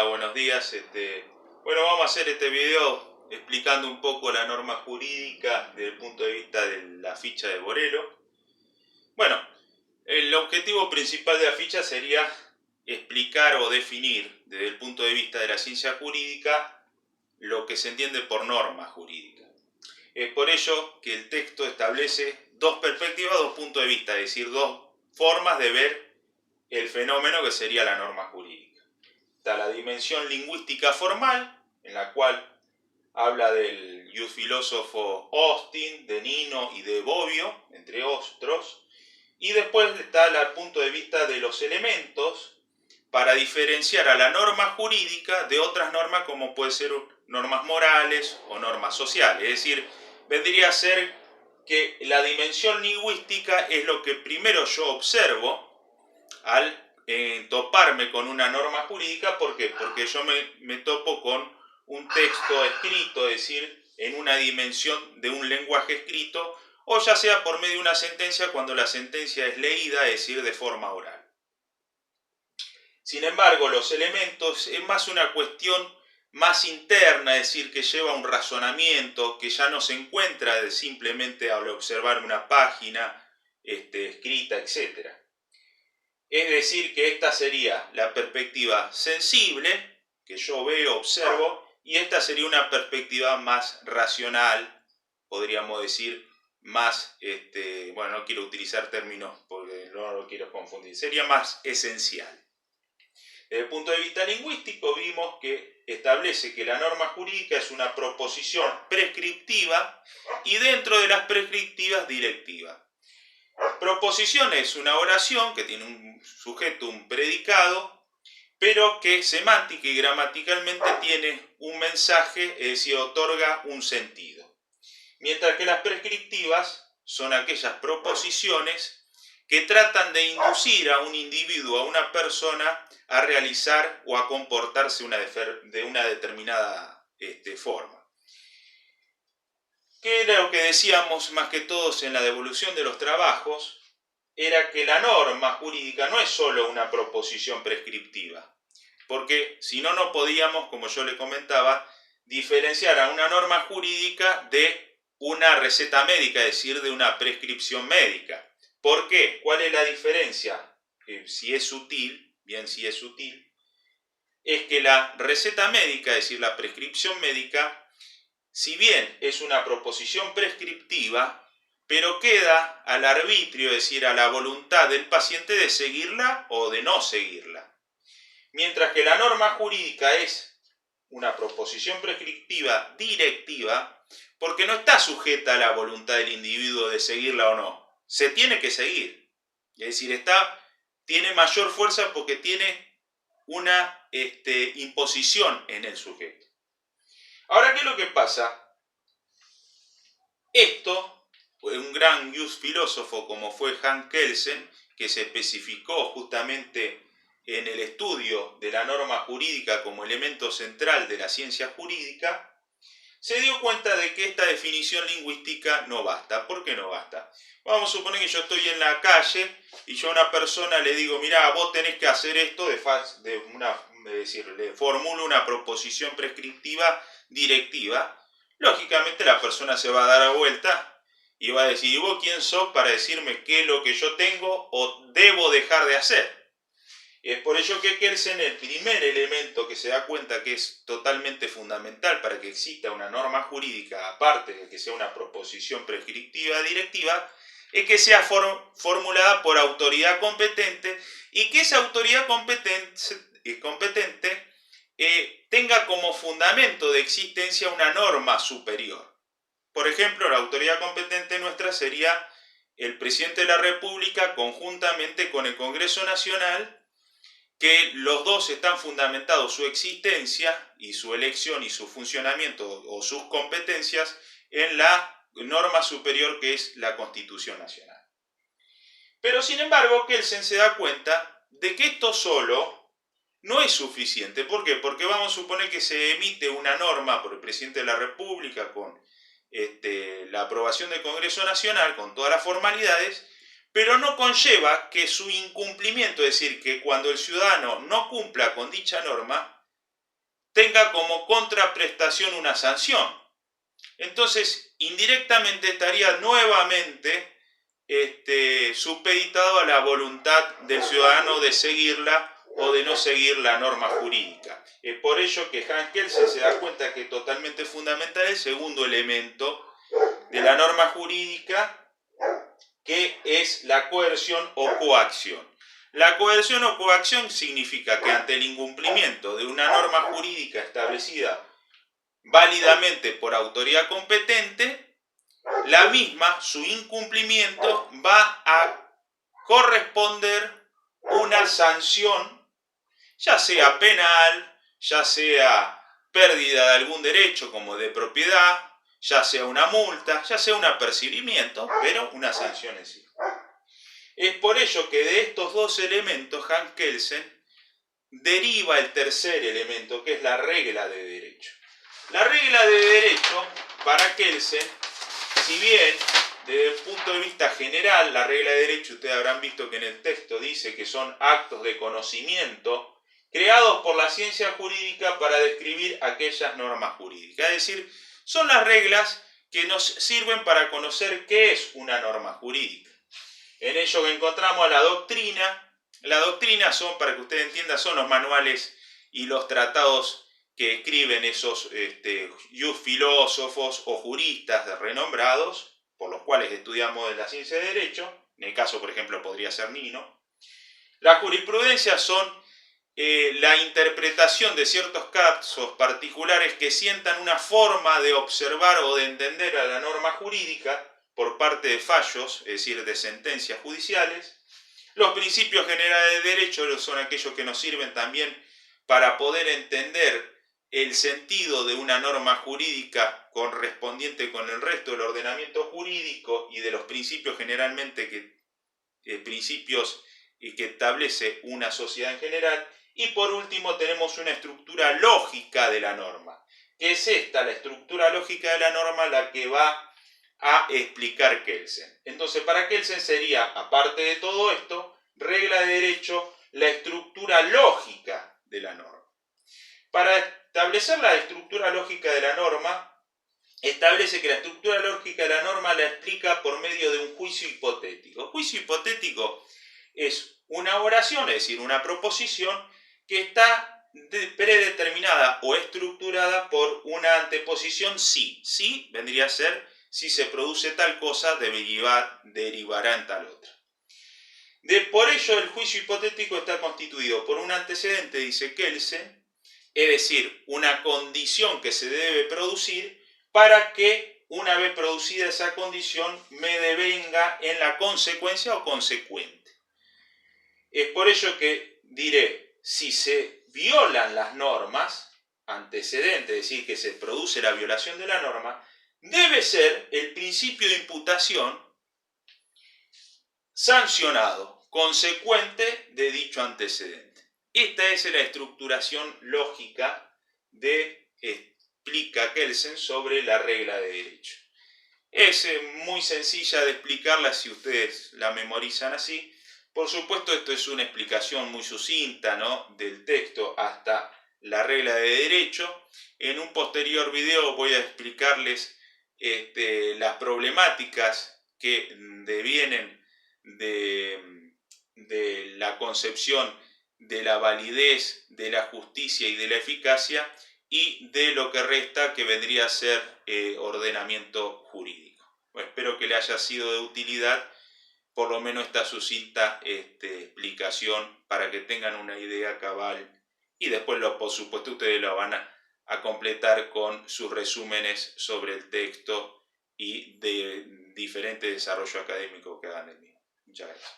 buenos días. Bueno, vamos a hacer este video explicando un poco la norma jurídica desde el punto de vista de la ficha de Borelo. Bueno, el objetivo principal de la ficha sería explicar o definir desde el punto de vista de la ciencia jurídica lo que se entiende por norma jurídica. Es por ello que el texto establece dos perspectivas, dos puntos de vista, es decir, dos formas de ver el fenómeno que sería la norma jurídica. Está la dimensión lingüística formal, en la cual habla del filósofo Austin, de Nino y de Bobbio, entre otros, y después está el punto de vista de los elementos para diferenciar a la norma jurídica de otras normas como pueden ser normas morales o normas sociales. Es decir, vendría a ser que la dimensión lingüística es lo que primero yo observo al toparme con una norma jurídica. ¿Por qué? Porque yo me topo con un texto escrito, es decir, en una dimensión de un lenguaje escrito, o ya sea por medio de una sentencia cuando la sentencia es leída, es decir, de forma oral. Sin embargo, los elementos es más una cuestión más interna, es decir, que lleva un razonamiento que ya no se encuentra de simplemente al observar una página escrita, etc. Es decir, que esta sería la perspectiva sensible, que yo veo, observo, y esta sería una perspectiva más racional, podríamos decir, más, bueno, no quiero utilizar términos porque no lo quiero confundir, sería más esencial. Desde el punto de vista lingüístico vimos que establece que la norma jurídica es una proposición prescriptiva y dentro de las prescriptivas directiva. Proposición es una oración que tiene un sujeto, un predicado, pero que semántica y gramaticalmente tiene un mensaje, es decir, otorga un sentido. Mientras que las prescriptivas son aquellas proposiciones que tratan de inducir a un individuo, a una persona, a realizar o a comportarse de una determinada forma. ¿Qué era lo que decíamos más que todos en la devolución de los trabajos? Era que la norma jurídica no es solo una proposición prescriptiva, porque si no, no podíamos, como yo le comentaba, diferenciar a una norma jurídica de una receta médica, es decir, de una prescripción médica. ¿Por qué? ¿Cuál es la diferencia? Si es sutil, bien si es sutil, es que la receta médica, es decir, la prescripción médica, si bien es una proposición prescriptiva, pero queda al arbitrio, es decir, a la voluntad del paciente de seguirla o de no seguirla. Mientras que la norma jurídica es una proposición prescriptiva directiva, porque no está sujeta a la voluntad del individuo de seguirla o no. Se tiene que seguir. Es decir, tiene mayor fuerza porque tiene una imposición en el sujeto. Ahora, ¿qué es lo que pasa? Esto, un gran filósofo como fue Hans Kelsen, que se especificó justamente en el estudio de la norma jurídica como elemento central de la ciencia jurídica, se dio cuenta de que esta definición lingüística no basta. ¿Por qué no basta? Vamos a suponer que yo estoy en la calle y yo a una persona le digo, mirá, vos tenés que hacer esto, le formulo una proposición prescriptiva directiva. Lógicamente la persona se va a dar a vuelta y va a decir, ¿y vos quién sos para decirme qué es lo que yo tengo o debo dejar de hacer? Es por ello que Kelsen, el primer elemento que se da cuenta que es totalmente fundamental para que exista una norma jurídica, aparte de que sea una proposición prescriptiva directiva, es que sea formulada por autoridad competente y que esa autoridad competente tenga como fundamento de existencia una norma superior. Por ejemplo, la autoridad competente nuestra sería el presidente de la República conjuntamente con el Congreso Nacional, que los dos están fundamentados su existencia y su elección y su funcionamiento o sus competencias en la norma superior que es la Constitución Nacional. Pero sin embargo, Kelsen se da cuenta de que esto solo no es suficiente. ¿Por qué? Porque vamos a suponer que se emite una norma por el presidente de la República con la aprobación del Congreso Nacional, con todas las formalidades, pero no conlleva que su incumplimiento, es decir, que cuando el ciudadano no cumpla con dicha norma, tenga como contraprestación una sanción. Entonces, indirectamente estaría nuevamente supeditado a la voluntad del ciudadano de seguirla o de no seguir la norma jurídica. Es por ello que Hans Kelsen se da cuenta que es totalmente fundamental el segundo elemento de la norma jurídica, que es la coerción o coacción. La coerción o coacción significa que ante el incumplimiento de una norma jurídica establecida válidamente por autoridad competente, la misma, su incumplimiento, va a corresponder una sanción, ya sea penal, ya sea pérdida de algún derecho como de propiedad, ya sea una multa, ya sea un apercibimiento, pero una sanción en sí. Es por ello que de estos dos elementos Hans Kelsen deriva el tercer elemento, que es la regla de derecho. La regla de derecho, para Kelsen, si bien desde el punto de vista general, la regla de derecho, ustedes habrán visto que en el texto dice que son actos de conocimiento creados por la ciencia jurídica para describir aquellas normas jurídicas. Es decir, son las reglas que nos sirven para conocer qué es una norma jurídica. En ello encontramos la doctrina. La doctrina son, para que usted entienda, son los manuales y los tratados que escriben esos filósofos o juristas renombrados, por los cuales estudiamos la ciencia de derecho. En el caso, por ejemplo, podría ser Nino. La jurisprudencia son la interpretación de ciertos casos particulares que sientan una forma de observar o de entender a la norma jurídica por parte de fallos, es decir, de sentencias judiciales. Los principios generales de derecho son aquellos que nos sirven también para poder entender el sentido de una norma jurídica correspondiente con el resto del ordenamiento jurídico y de los principios generalmente principios que establece una sociedad en general. Y por último tenemos una estructura lógica de la norma, que es esta, la estructura lógica de la norma, la que va a explicar Kelsen. Entonces, para Kelsen sería, aparte de todo esto, regla de derecho, la estructura lógica de la norma. Para establecer la estructura lógica de la norma, establece que la estructura lógica de la norma la explica por medio de un juicio hipotético. Juicio hipotético es una oración, es decir, una proposición que está predeterminada o estructurada por una anteposición sí. Sí vendría a ser: si se produce tal cosa, derivará en tal otra. Por ello, el juicio hipotético está constituido por un antecedente, dice Kelsen, es decir, una condición que se debe producir para que, una vez producida esa condición, me devenga en la consecuencia o consecuente. Es por ello que diré, si se violan las normas, antecedente, es decir, que se produce la violación de la norma, debe ser el principio de imputación sancionado, consecuente de dicho antecedente. Esta es la estructuración lógica explica Kelsen sobre la regla de derecho. Es muy sencilla de explicarla si ustedes la memorizan así. Por supuesto, esto es una explicación muy sucinta, ¿no?, del texto hasta la regla de derecho. En un posterior video voy a explicarles las problemáticas que devienen de la concepción de la validez, de la justicia y de la eficacia, y de lo que resta, que vendría a ser ordenamiento jurídico. Bueno, espero que le haya sido de utilidad por lo menos esta sucinta explicación, para que tengan una idea cabal, y después por supuesto ustedes lo van a completar con sus resúmenes sobre el texto y de diferentes desarrollos académicos que hagan el mismo. Muchas gracias.